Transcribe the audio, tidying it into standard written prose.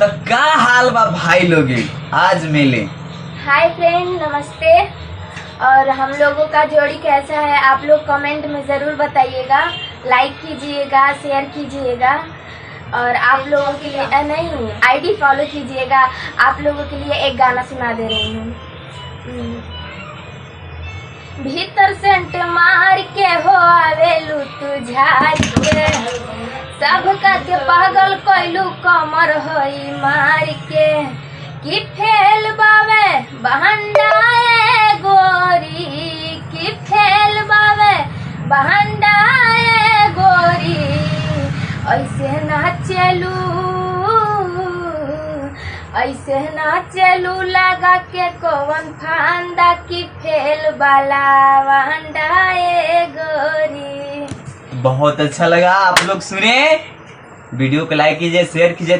तो का हाल बा भाई लोग आज मिले। हाय फ्रेंड, नमस्ते। और हम लोगों का जोड़ी कैसा है आप लोग कमेंट में ज़रूर बताइएगा, लाइक कीजिएगा, शेयर कीजिएगा और आप लोगों के लिए नहीं आईडी फॉलो कीजिएगा। आप लोगों के लिए एक गाना सुना दे रही हूँ। भीतर सेंट मार के हो आवेलू तू झाड़ के, सबका के पागल कोइलू कमर होई मार के, कि फेल बावे बहंडाए गोरी, कि फेल बावे बहंडाए गोरी, ऐसे ना चलू, ऐसे ना चलू लगा के कौन फांदा, की फेल वाला वंडाए गोरी। बहुत अच्छा लगा। आप लोग सुने, वीडियो को लाइक कीजिए, शेयर कीजिए।